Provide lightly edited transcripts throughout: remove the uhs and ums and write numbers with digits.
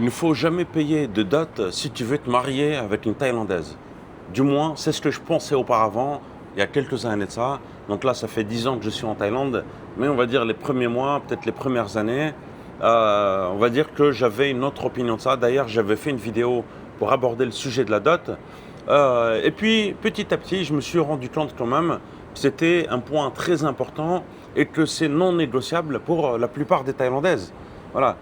Il ne faut jamais payer de dot si tu veux te marier avec une Thaïlandaise. Du moins, c'est ce que je pensais auparavant, il y a quelques années de ça. Donc là, ça fait 10 ans que je suis en Thaïlande, mais on va dire les premiers mois, peut-être les premières années, on va dire que j'avais une autre opinion de ça. D'ailleurs, j'avais fait une vidéo pour aborder le sujet de la dot. Et puis, petit à petit, je me suis rendu compte quand même que c'était un point très important et que c'est non négociable pour la plupart des Thaïlandaises. Voilà.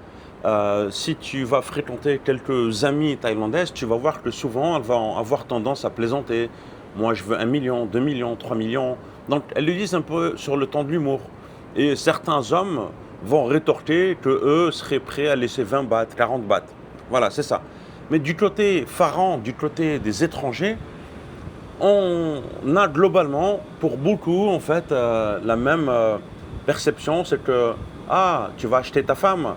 Si tu vas fréquenter quelques amies thaïlandaises, tu vas voir que souvent elles vont avoir tendance à plaisanter. Moi, je veux 1 million, 2 millions, 3 millions. Donc, elles le disent un peu sur le ton de l'humour. Et certains hommes vont rétorquer que eux seraient prêts à laisser 20 bahts, 40 bahts. Voilà, c'est ça. Mais du côté pharaon, du côté des étrangers, on a globalement, pour beaucoup, en fait, la même perception, c'est que, ah, tu vas acheter ta femme,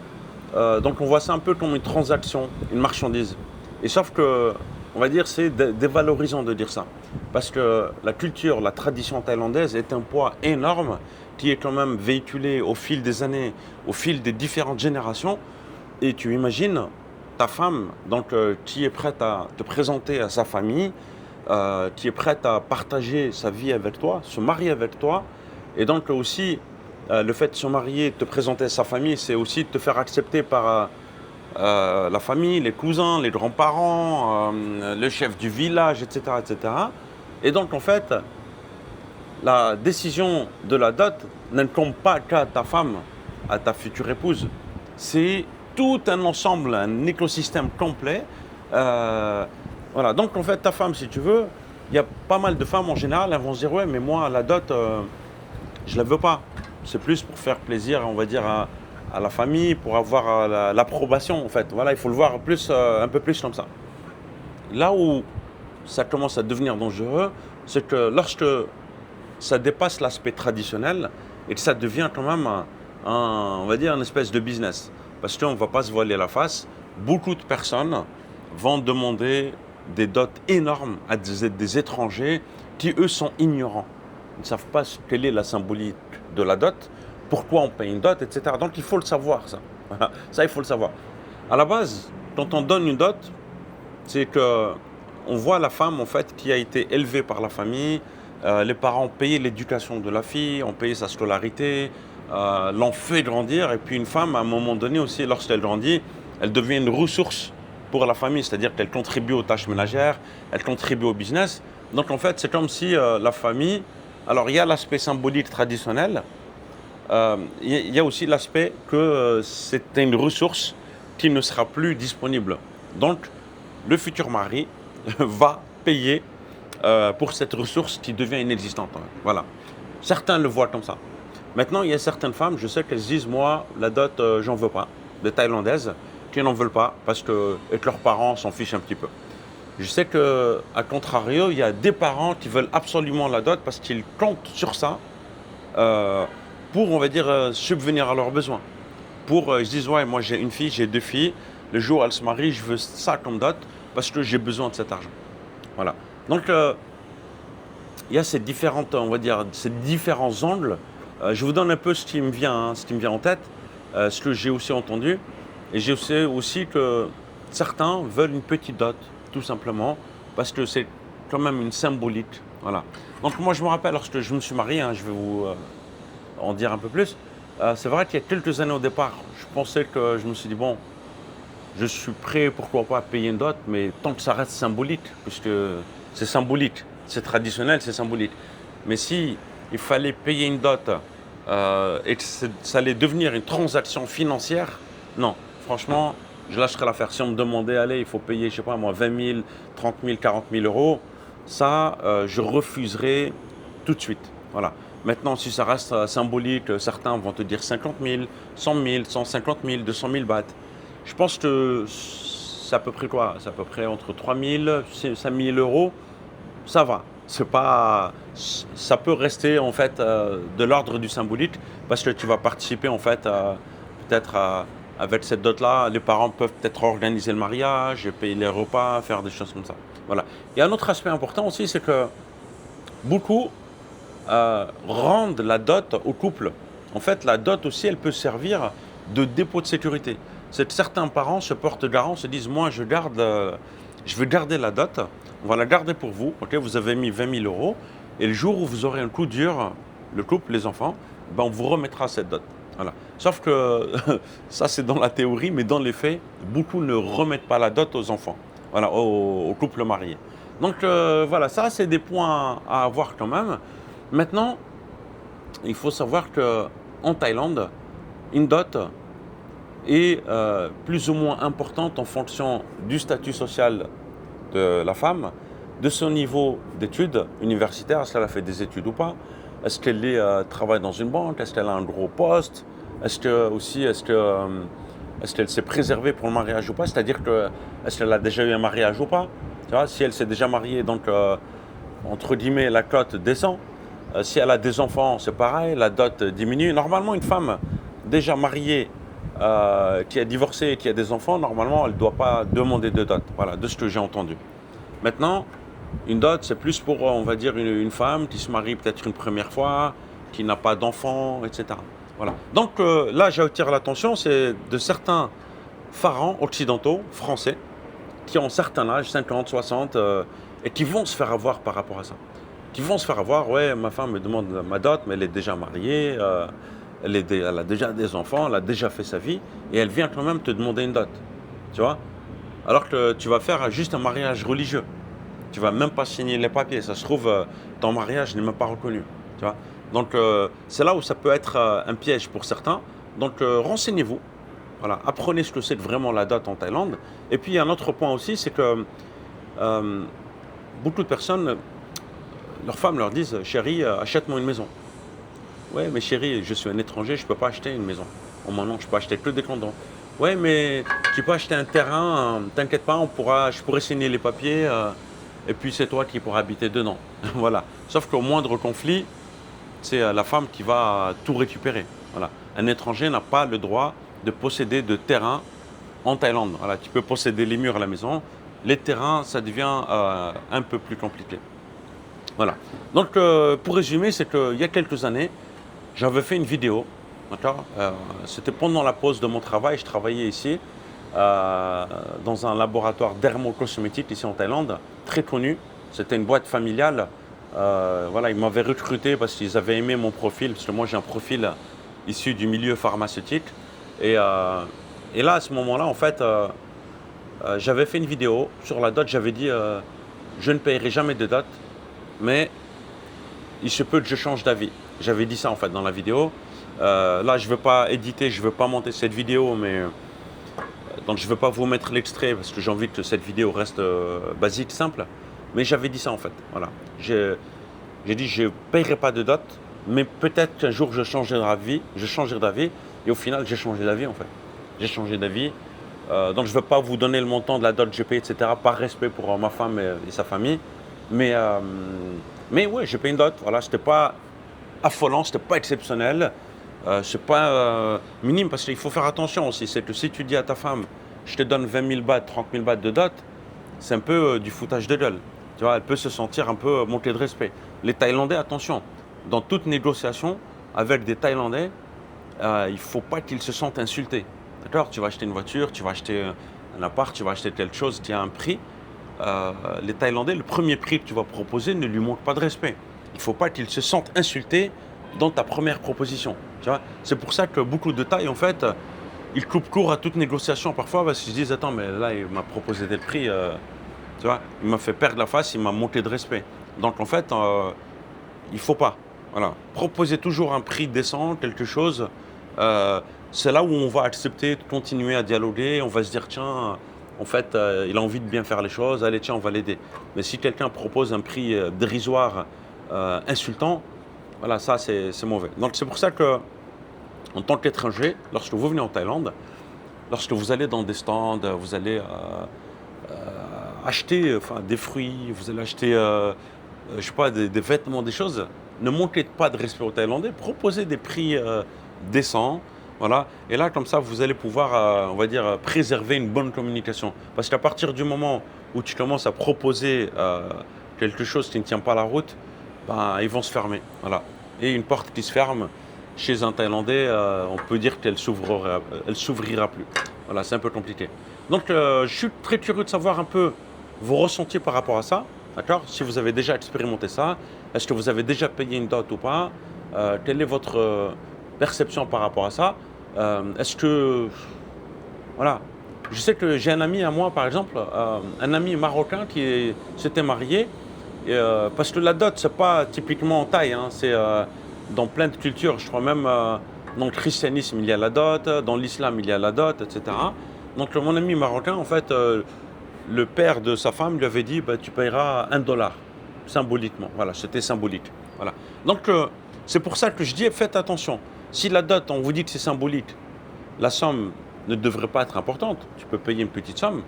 donc on voit ça un peu comme une transaction, une marchandise. Et sauf que, on va dire, c'est dévalorisant de dire ça. Parce que la culture, la tradition thaïlandaise est un poids énorme qui est quand même véhiculé au fil des années, au fil des différentes générations. Et tu imagines ta femme, donc qui est prête à te présenter à sa famille, qui est prête à partager sa vie avec toi, se marier avec toi, et donc aussi le fait de se marier, de te présenter à sa famille, c'est aussi de te faire accepter par la famille, les cousins, les grands-parents, le chef du village, etc., etc. Et cetera. Et donc en fait, la décision de la dot n'incombe pas qu'à ta femme, à ta future épouse. C'est tout un ensemble, un écosystème complet. Euh, voilà. Donc en fait, ta femme, si tu veux, il y a pas mal de femmes en général, elles vont se dire ouais, mais moi la dot, je la veux pas. C'est plus pour faire plaisir, on va dire, à la famille, pour avoir l'approbation en fait. Voilà, il faut le voir plus, un peu plus comme ça. Là où ça commence à devenir dangereux, c'est que lorsque ça dépasse l'aspect traditionnel et que ça devient quand même on va dire, une espèce de business. Parce qu'on ne va pas se voiler la face, beaucoup de personnes vont demander des dots énormes à des étrangers qui, eux, sont ignorants. Ils ne savent pas quelle est la symbolique de la dot, pourquoi on paye une dot, etc. Donc il faut le savoir, ça. Ça, il faut le savoir. À la base, quand on donne une dot, c'est que on voit la femme en fait qui a été élevée par la famille, les parents ont payé l'éducation de la fille, ont payé sa scolarité, l'ont fait grandir, et puis une femme à un moment donné aussi, lorsqu'elle grandit, elle devient une ressource pour la famille, c'est-à-dire qu'elle contribue aux tâches ménagères, elle contribue au business. Donc en fait, c'est comme si la famille, alors il y a l'aspect symbolique traditionnel, il y a aussi l'aspect que c'est une ressource qui ne sera plus disponible. Donc le futur mari va payer pour cette ressource qui devient inexistante. Voilà. Certains le voient comme ça. Maintenant, il y a certaines femmes, je sais qu'elles disent, moi, la dot, j'en veux pas. Des Thaïlandaises qui n'en veulent pas parce que et que leurs parents s'en fichent un petit peu. Je sais qu'à contrario, il y a des parents qui veulent absolument la dot parce qu'ils comptent sur ça euh, pour, on va dire, subvenir à leurs besoins. Pour, ils se disent, ouais, moi j'ai une fille, j'ai deux filles, le jour où elles se marient, je veux ça comme dot parce que j'ai besoin de cet argent. Voilà. Donc, il y a ces différentes, on va dire, ces différents angles. Je vous donne un peu ce qui me vient, hein, ce qui me vient en tête, ce que j'ai aussi entendu. Et je sais aussi que certains veulent une petite dot, tout simplement, parce que c'est quand même une symbolique. Voilà. Donc moi, je me rappelle, lorsque je me suis marié, hein, je vais vous en dire un peu plus. C'est vrai qu'il y a quelques années au départ, je pensais que je me suis dit, bon, je suis prêt, pourquoi pas, à payer une dot, mais tant que ça reste symbolique, puisque c'est symbolique, c'est traditionnel, c'est symbolique. Mais si il fallait payer une dot et que ça allait devenir une transaction financière, non, franchement, je lâcherais l'affaire. Si on me demandait, allez, il faut payer, je sais pas moi, 20 000, 30 000, 40 000 euros, ça, je refuserais tout de suite. Voilà. Maintenant, si ça reste symbolique, certains vont te dire 50 000, 100 000, 150 000, 200 000 bahts. Je pense que c'est à peu près quoi? C'est à peu près entre 3 000, 5 000 euros. Ça va. C'est pas, ça peut rester en fait de l'ordre du symbolique parce que tu vas participer en fait peut-être avec cette dot-là, les parents peuvent peut-être organiser le mariage, payer les repas, faire des choses comme ça. Voilà. Il y a un autre aspect important aussi, c'est que beaucoup rendent la dot au couple. En fait, la dot aussi, elle peut servir de dépôt de sécurité. c'est que certains parents se portent garant, se disent, moi, je veux garder la dot, on va la garder pour vous, ok, vous avez mis 20 000 euros, et le jour où vous aurez un coup dur, le couple, les enfants, ben on vous remettra cette dot. Voilà. Sauf que ça, c'est dans la théorie, mais dans les faits, beaucoup ne remettent pas la dot aux enfants, voilà, aux couples mariés. Donc voilà, ça, c'est des points à avoir quand même. Maintenant, il faut savoir qu'en Thaïlande, une dot est plus ou moins importante en fonction du statut social de la femme, de son niveau d'études universitaires, est-ce qu'elle a fait des études ou pas, est-ce qu'elle travaille dans une banque, est-ce qu'elle a un gros poste, est-ce qu'elle s'est préservée pour le mariage ou pas, c'est-à-dire que est-ce qu'elle a déjà eu un mariage ou pas, tu vois, si elle s'est déjà mariée, donc entre guillemets la cote descend, si elle a des enfants c'est pareil, la dot diminue. Normalement une femme déjà mariée qui a divorcé et qui a des enfants, normalement elle ne doit pas demander de dot, voilà, de ce que j'ai entendu. Maintenant, une dot, c'est plus pour, on va dire, une femme qui se marie peut-être une première fois, qui n'a pas d'enfants, etc. Voilà. Donc là, j'attire l'attention, c'est de certains pharaons occidentaux, français, qui ont un certain âge, 50, 60, et qui vont se faire avoir par rapport à ça. Qui vont se faire avoir, ouais, ma femme me demande ma dot, mais elle est déjà mariée, elle a déjà des enfants, elle a déjà fait sa vie, et elle vient quand même te demander une dot. Tu vois? Alors que tu vas faire juste un mariage religieux. Tu vas même pas signer les papiers. Ça se trouve, ton mariage n'est même pas reconnu. Tu vois? Donc, c'est là où ça peut être un piège pour certains. Donc, renseignez-vous. Voilà. Apprenez ce que c'est que vraiment la dot en Thaïlande. Et puis, un autre point aussi, c'est que beaucoup de personnes, leurs femmes leur disent, chérie, achète-moi une maison. Ouais, mais chérie, je suis un étranger, je ne peux pas acheter une maison. Oh, maintenant, je peux acheter que des condos. Ouais, mais tu peux acheter un terrain, t'inquiète pas, je pourrais signer les papiers, et puis c'est toi qui pourras habiter dedans. Voilà. Sauf qu'au moindre conflit, c'est la femme qui va tout récupérer. Voilà. Un étranger n'a pas le droit de posséder de terrain en Thaïlande. Voilà. Tu peux posséder les murs à la maison. Les terrains, ça devient un peu plus compliqué. Voilà. Donc, pour résumer, c'est qu'il y a quelques années, j'avais fait une vidéo. D'accord. C'était pendant la pause de mon travail. Je travaillais ici, dans un laboratoire dermocosmétique ici en Thaïlande, très connu. C'était une boîte familiale. Voilà, ils m'avaient recruté parce qu'ils avaient aimé mon profil, parce que moi j'ai un profil issu du milieu pharmaceutique. Et, et là, à ce moment-là, en fait, j'avais fait une vidéo sur la dot. J'avais dit, je ne paierai jamais de dot, mais il se peut que je change d'avis. J'avais dit ça en fait dans la vidéo. Là, je ne veux pas éditer, je ne veux pas monter cette vidéo, mais donc je ne veux pas vous mettre l'extrait parce que j'ai envie que cette vidéo reste basique, simple. Mais j'avais dit ça en fait. Voilà. J'ai dit je ne paierai pas de dot, mais peut-être qu'un jour je changerai d'avis. Et au final, j'ai changé d'avis en fait. J'ai changé d'avis. Donc je ne veux pas vous donner le montant de la dot que j'ai payé, etc. Par respect pour ma femme et sa famille. Mais ouais, j'ai payé une dot. Voilà, c'était pas affolant, c'était pas exceptionnel. C'est pas minime parce qu'il faut faire attention aussi. C'est que si tu dis à ta femme, je te donne 20 000 bahts, 30 000 bahts de dot, c'est un peu du foutage de gueule. Tu vois, elle peut se sentir un peu montée de respect. Les Thaïlandais, attention, dans toute négociation avec des Thaïlandais, il ne faut pas qu'ils se sentent insultés. D'accord? Tu vas acheter une voiture, tu vas acheter un appart, tu vas acheter quelque chose qui a un prix. Les Thaïlandais, le premier prix que tu vas proposer ne lui manque pas de respect. Il ne faut pas qu'ils se sentent insultés dans ta première proposition. Tu vois? C'est pour ça que beaucoup de Thaïs, en fait, ils coupent court à toute négociation parfois parce qu'ils se disent attends, mais là, il m'a proposé tel prix, tu vois, il m'a fait perdre la face, il m'a manqué de respect. Donc en fait, il ne faut pas. Voilà. Proposez toujours un prix décent, quelque chose. C'est là où on va accepter de continuer à dialoguer. On va se dire tiens, en fait, il a envie de bien faire les choses. Allez, tiens, on va l'aider. Mais si quelqu'un propose un prix dérisoire, insultant, voilà, ça c'est mauvais. Donc c'est pour ça que, en tant qu'étranger, lorsque vous venez en Thaïlande, lorsque vous allez dans des stands, vous allez acheter des fruits, vous allez acheter, je sais pas, des vêtements, des choses, ne manquez pas de respect aux Thaïlandais, proposez des prix décents, voilà. Et là, comme ça, vous allez pouvoir, on va dire, préserver une bonne communication. Parce qu'à partir du moment où tu commences à proposer quelque chose qui ne tient pas la route, ben, ils vont se fermer, voilà. Et une porte qui se ferme, chez un Thaïlandais, on peut dire qu'elle s'ouvrira plus. Voilà, c'est un peu compliqué. Donc, je suis très curieux de savoir un peu vos ressentis par rapport à ça. D'accord? Si vous avez déjà expérimenté ça, est-ce que vous avez déjà payé une dot ou pas? Quelle est votre perception par rapport à ça? Est-ce que voilà. Je sais que j'ai un ami à moi, par exemple, un ami marocain qui s'était marié, parce que la dot, c'est pas typiquement en Thaï, hein, c'est dans plein de cultures. Je crois même dans le christianisme, il y a la dot, dans l'islam, il y a la dot, etc. Donc mon ami marocain, en fait, le père de sa femme lui avait dit, bah, tu payeras 1 dollar, symboliquement. Voilà, c'était symbolique. Voilà. Donc c'est pour ça que je dis, faites attention. Si la dot, on vous dit que c'est symbolique, la somme ne devrait pas être importante. Tu peux payer une petite somme.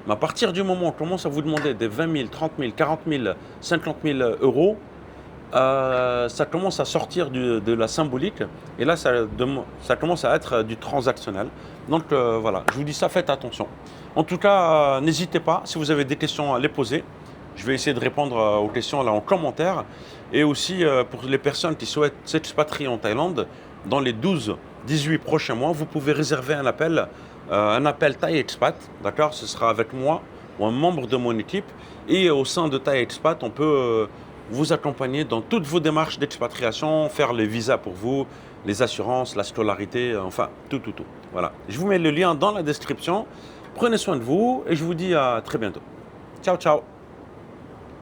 Mais à partir du moment où on commence à vous demander des 20 000, 30 000, 40 000, 50 000 euros, ça commence à sortir de la symbolique. Et là, ça commence à être du transactionnel. Donc voilà, je vous dis ça, faites attention. En tout cas, n'hésitez pas, si vous avez des questions à les poser. Je vais essayer de répondre aux questions là en commentaire. Et aussi, pour les personnes qui souhaitent s'expatrier en Thaïlande, dans les 12-18 prochains mois, vous pouvez réserver un appel Thaï Expat. D'accord? Ce sera avec moi ou un membre de mon équipe. Et au sein de Thaï Expat, on peut vous accompagner dans toutes vos démarches d'expatriation, faire les visas pour vous, les assurances, la scolarité, enfin, tout. Voilà. Je vous mets le lien dans la description. Prenez soin de vous et je vous dis à très bientôt. Ciao, ciao.